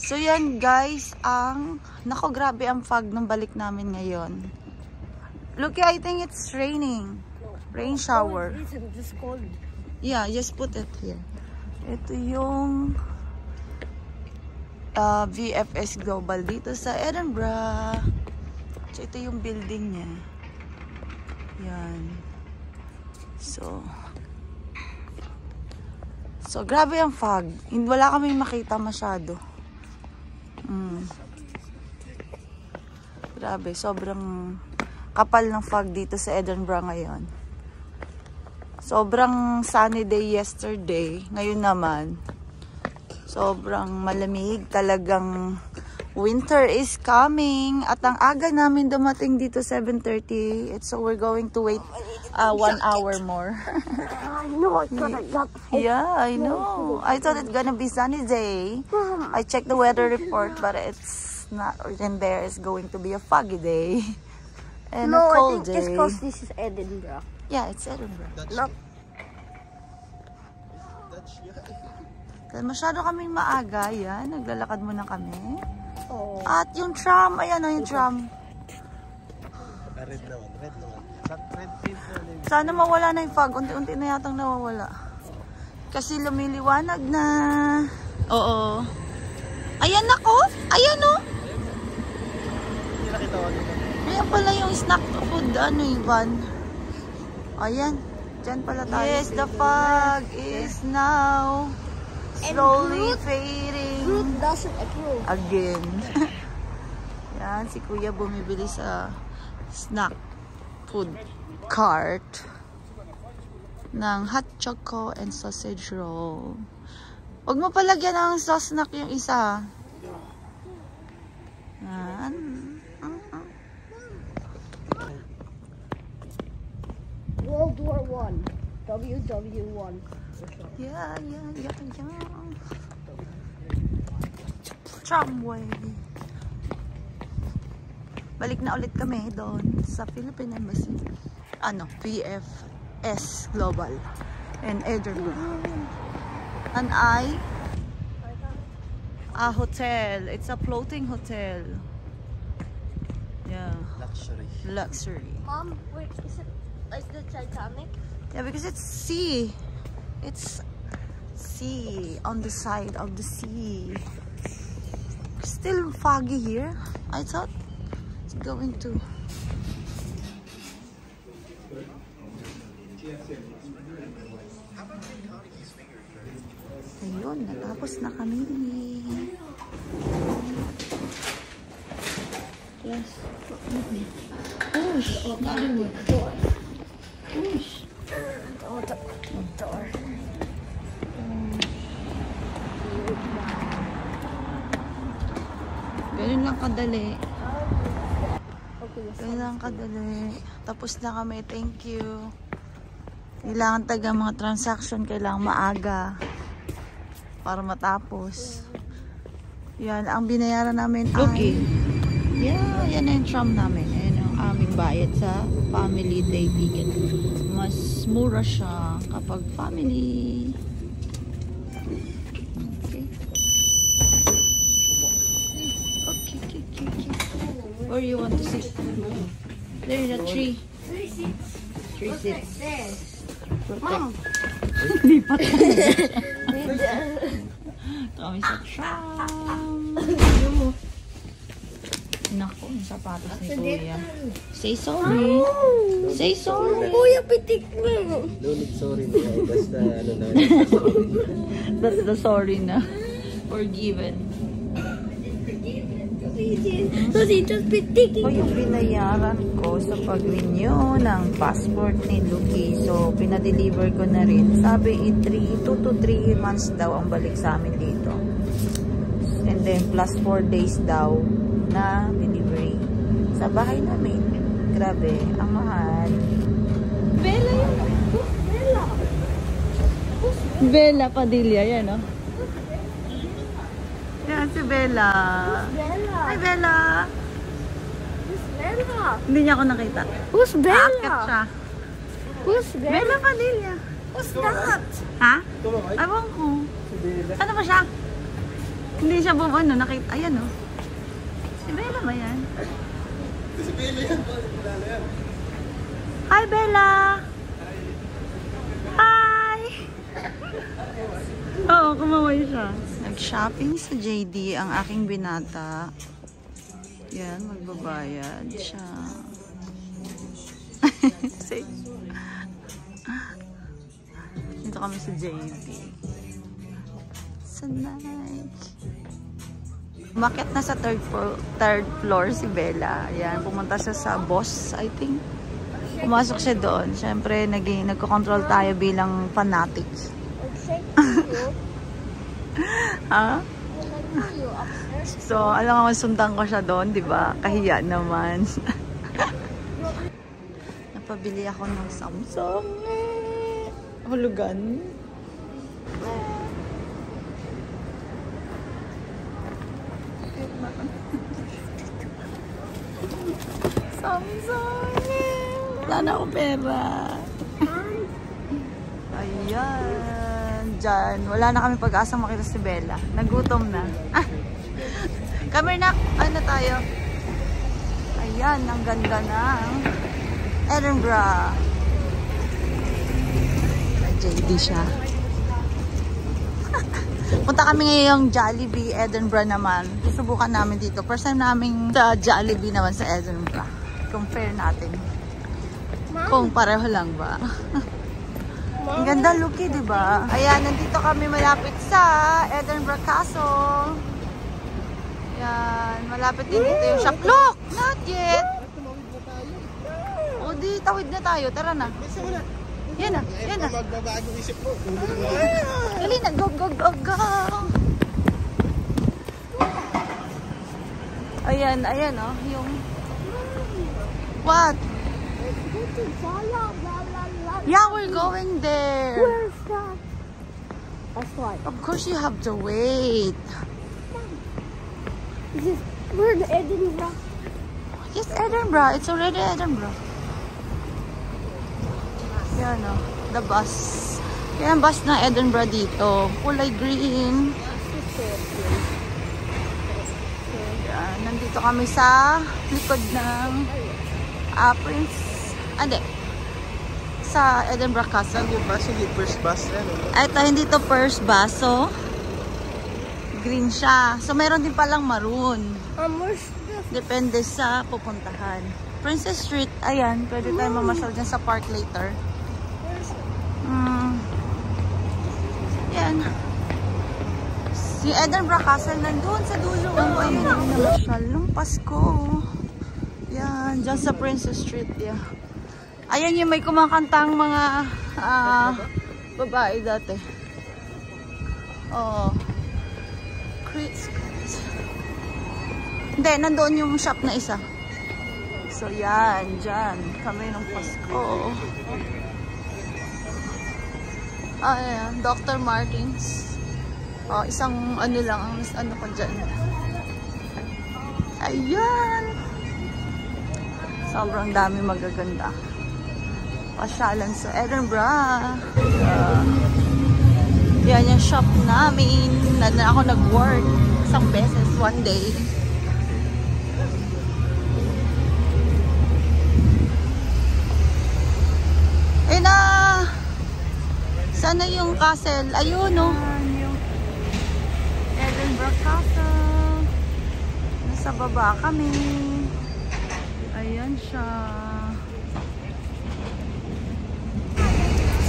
So yan guys, nako grabe ang fog nung balik namin ngayon. Look, I think it's raining. Rain shower. It's cold. Yeah, just put it here. Ito yung VFS Global dito sa Edinburgh. So ito yung building niya. Yan. So grabe ang fog. Wala kaming makita masyado. Grabe, sobrang kapal ng fog dito sa Edinburgh ngayon. Sobrang sunny day yesterday. Ngayon naman, sobrang malamig. Talagang winter is coming. At ang aga namin dumating dito 7:30. So we're going to wait 1 hour more. I know it's gonna get. Yeah, I know. I thought it's gonna be sunny day. I checked the weather report, but it's not written there. It's going to be a foggy day and a cold day. I think it's because this is Edinburgh. Yeah, it's Edinburgh. No. Dahil masyado kaming maaga, yan. Naglalakad muna kami. Oh. At yung tram, ayan o yung tram. Red naman. Sana mawala na yung fog. Unti-unti na yatang nawawala. Kasi lumiliwanag na. Oo. Ayan ako. Ayan o. Hindi nakita ko dito. Ayan pala yung snack food. Ano yung van. Ayan. Diyan pala tayo. Yes, the fog is now slowly fading. Fruit doesn't approve. Again. Yan, si Kuya bumibili sa snack food cart ng hot choco and sausage roll. Huwag mo palagyan ng sauce snack yung isa. Yan. World War I. WW1. Yeah. Tramway. Balik na ulit kami doon sa Philippine Embassy. VFS Global in Edinburgh. And a hotel. It's a floating hotel. Yeah. Luxury. Mom, wait, is it like the Titanic? Yeah, because it's sea. It's sea on the side of the sea. Still foggy here. I thought it's going to. Ayun, natapos na kami. Yes. Push. Push. Door. Ganun lang kadali. Ganun lang kadali. Tapos na kami. Thank you. Kailangan taga mga transaction. Kailangan maaga. Para matapos. Yan. Ang binayaran namin ay... Yeah. Yan na yung tram namin. Yan ang aming bayad sa family day ticket. Mas mura siya kapag family. Okay. Where you want to sit? There is a tree. 3 seats. Mom! Lipat kami sa tram. Naku, yung sapatos ni Kuya. Say sorry. Say sorry. Kuya, pitik mo. No need sorry na. Basta ano na. That's the sorry na. Forgiven. Kasi just pitik. O yung binayaran ko sa pag-renew ng passport ni Lucky. So, pinadeliver ko na rin. Sabi, 2 to 3 months daw ang balik sa amin dito. And then, plus 4 days daw na delivery sa bahay namin. Grabe, ang mahal. Bella yun. Bella. Bella Padilla, yan o. Yan si Bella. Bella. Hi Bella. Who's Bella? Hindi niya ako nakita. Who's Aakit Bella? siya. Who's Bella? Bella Padilla. Who's that? Ha? Ewan ko. Ano ba siya? Hindi siya ano, nakita. Ayan o. Si Bella ba yan? Si Bella yan. Kilala yan. Hi, Bella! Hi! Oo, kumaway siya. Nag-shopping sa JD ang aking binata. Yan, magbabayad siya. See? Dito kami sa JD. So nice. Umakyat na sa third floor si Bella. Ayan, pumunta siya sa boss, I think. Pumasok siya doon. Siyempre, nagko-control tayo bilang fanatic. Ha? So, alam nga, sundan ko siya doon, di ba? Kahiya naman. Napabili ako ng Samsung. Hulugan. Samsung. Wala na akong pera. Ayan. Diyan. Wala na kami pag-asang makita si Bella. Nagutom na. Ah. Come here, nak. Ano tayo? Ayan. Ang ganda ng Edinburgh. JD siya. Punta kami ngayong Jollibee, Edinburgh naman. Susubukan namin dito. First time namin sa Jollibee naman sa Edinburgh. Compare natin. Kung pareho lang ba. Ang ganda, Lucky, di ba? Ayan, nandito kami malapit sa Edinburgh Castle. Ayan, malapit din dito yung shop. Look! Not yet! O di, tawid na tayo. Tara na. Yan na, yan na. Magbabagong isip mo. Dali na, go, go, go, go! Ayan, ayan, oh. Yung... What? Yeah, we're going there. Where's that? That's why. Of course you have to wait. Is this where the Edinburgh? Yes, Edinburgh. It's already Edinburgh. Yan o, the bus. Yan ang bus ng Edinburgh dito. Kulay green. Yan, nandito kami sa likod ng sa Edinburgh Castle. Yung bus, hindi first bus yan. Ito, hindi to first bus. So, green siya. So, meron din palang maroon. Where's the... Depende sa pupuntahan. Princess Street, ayan. Pwede tayo mamasyal dyan sa park later. Yan. Si Edinburgh Castle nandun sa dulo. Ayun, namasyal nung Pasko. Yan, dyan sa Princess Street. Yeah. Ayan yung may kumakantang mga babae dati. Oh. Chris. Hindi, nandoon yung shop na isa. So yan, dyan. Kami nung Pasko. Ayan, Dr. Martens. Oh, isang ano lang, ano ko dyan. Ayan. Sobrang dami magaganda. Pasyalan sa Edinburgh. Yan yung shop namin. Na ako nag-work isang beses one day. Eh na! Sana yung castle. Ayun, no? Yung Edinburgh Castle. Nasa baba kami. Ayan siya.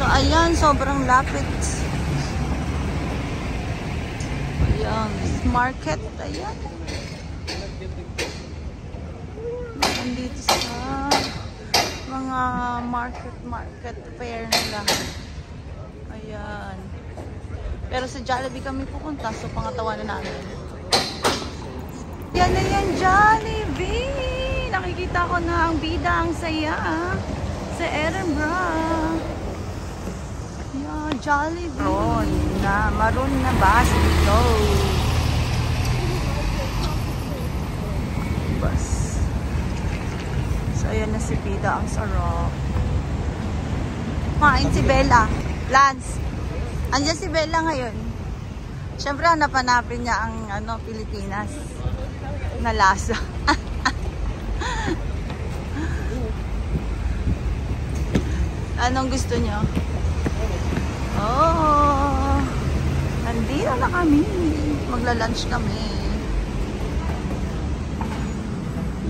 So, ayan. Sobrang lapit. Ayan. Market. Ayan. Nandito sa mga market fair nila. Ayan. Pero sa Jollibee kami pupunta. So, pangatawanan namin. Yan na yan, Jollibee! Nakikita ko na ang bida, ang saya sa Edinburgh. Yeah, Jollibee. Maroon na bus dito. Bus. So, ayan na si bida, ang sarap. Kumain si Bella. Lance. Andiyan si Bella ngayon. Siyempre, hanap-hanapin niya ang ano, Pilipinas na lasa. Anong gusto niyo? Oh, nandito na kami. Magla-lunch kami.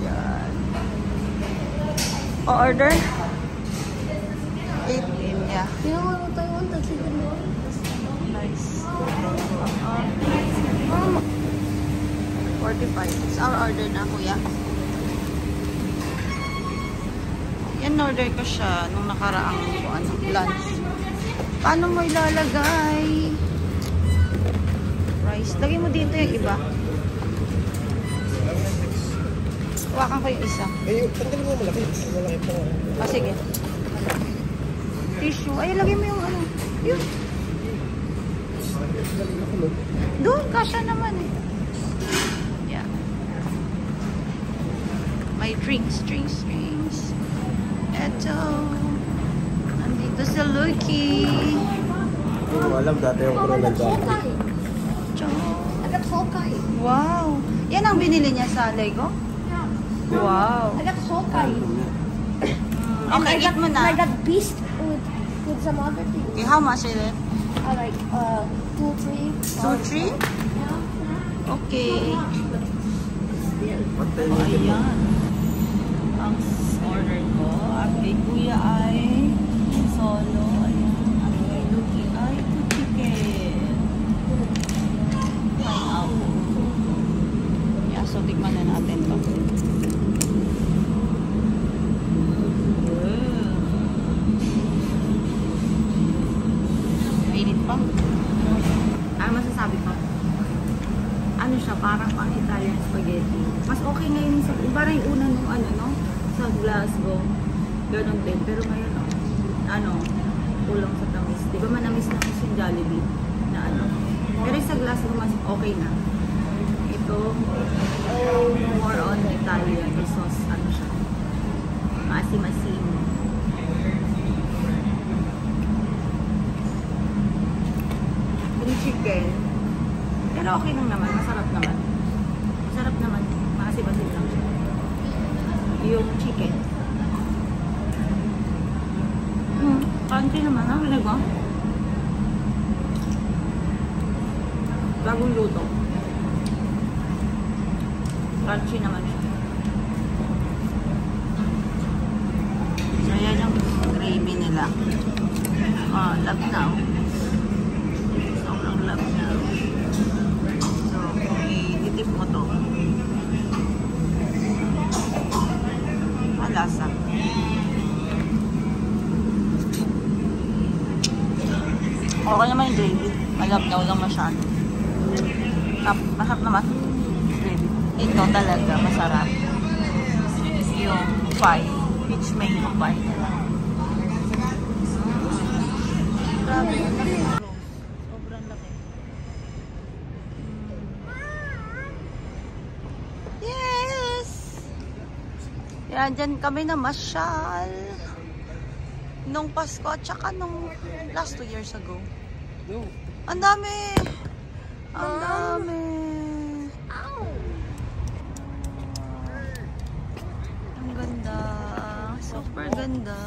Yan. O-order? 8 in, yeah. You know what I want? The chicken noodles. Nice. 45. It's our order na, kuya. Yan, order ko siya nung nakaraang lunch. Paano mo ilalagay? Rice. Lagay mo dito yung iba. Hawakan ko yung isa. Eh, tanggalin mo malaki. Malaki pa. Ah, sige. Tissue. Ay, lagay mo yung ano. Yun. Doon, kasha naman eh. Yeah. May drinks. Eto. Nandito si Lucky. Hindi mo alam dati yung Oh, I got kurang Hawkeye. I got Hawkeye. Wow. Yan ang binili niya sa Lego? Wow. I got Hawkeye. Okay, I eat mo na. I got Beast with some other things. Okay, how much is it? Like 2, 3. 2, 3? Yeah. Okay. Pantay So, ayan. Ang order ko. Ang kay Kuya ay solo. Ayan. Ang kay Lucky ay 2 chicken. Pineapple. Yeah, so tikman na natin to. Mainit pa. Ano masasabi ko? Ano siya, parang pang Italian spaghetti. Mas okay ngayon sa, parang yung una nung ano, no? Sa Glasgow. Ganon din. Pero ngayon, ano, kulang sa tamis. Di ba manamis-namis yung Jollibee? Na ano. Pero sa Glasgow, mas okay na. Ito, more on Italian. Yung sauce, ano siya. Maasim-asim. Yung chicken. Pero okay lang naman, masarap naman. Masarap naman, maasim-asim lang siya. Yung chicken. Crunchy naman, ha? Bilag mo? Bagong luto. Crunchy naman siya. So, yan yung gravy nila. Oh, labnaw. Sobrang labnaw. So, itip mo to. Malasa. Okay naman yung gravy. Malabnaw lang masyado. Masarap naman. Gravy. Ito talaga, masarap. Yung pie. Peach mango pie nila. Grabe. Sobrang laki. Yes! Yan, dyan kami na masyal. Nung Pasko at saka nung last 2 years ago. No. Ang dami! Ang dami! Ang ganda. Super ganda.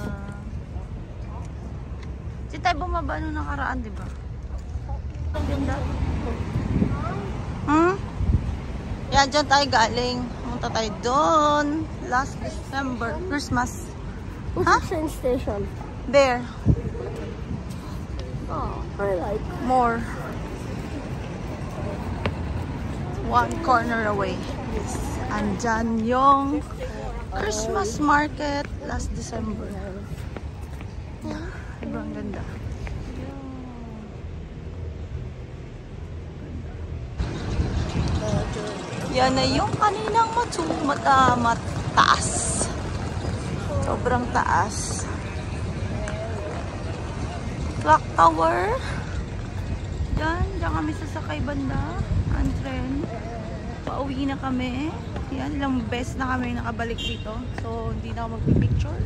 Di tayo bumaba nung nakaraan, di ba? Ang ganda. Yan, dyan tayo galing. Punta tayo doon. Last December. Christmas. What's Huh? the train station? There. Oh, I like. More. One corner away. Yes. Andyan yung Christmas market last December. Yeah, sobrang ganda. Yan na yung kaninang mataas. Sobrang taas. Clock Tower. Diyan kami sasakay banda. Ang tren. Pauwi na kami. Yan, ilang beses na kami nakabalik dito. So, hindi na ako magpipicture.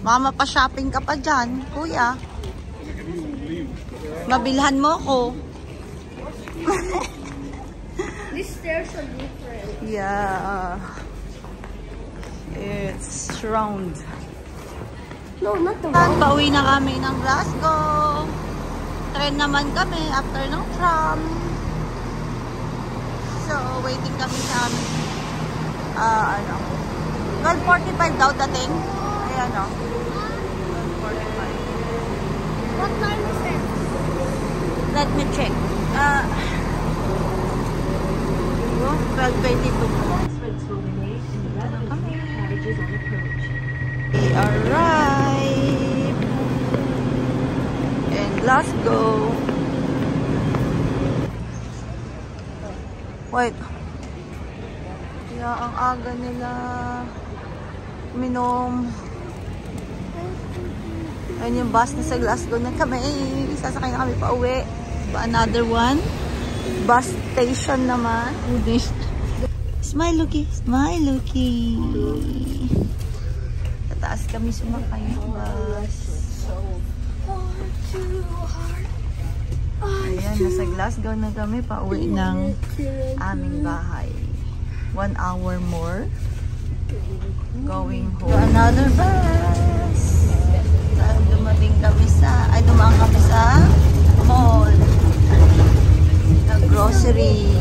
Mama, pa-shopping ka pa dyan, kuya. Mabilhan mo ko. These stairs are different. Yeah. It's round. No, not the At one. pauwi na kami ng Glasgow. Tren naman kami after ng tram. So, waiting kami sa amin. 12:45 daw dating. Ayan o. 12:45. What time is it? Let me check. 12:22. We arrived in Glasgow. Wait. Kaya ang aga nila minom. Ayun yung bus na sa Glasgow na kami. Sasakay na kami pa uwi. Another one. Bus station naman. Smile, Lucky. Smile, Lucky. Tataas kami sumakay ng bus. Ayan, nasa Glasgow na kami. Pauwi ng aming bahay. 1 hour more. Going home. Another bus. Dumating kami dumaan kami sa mall. Grocery.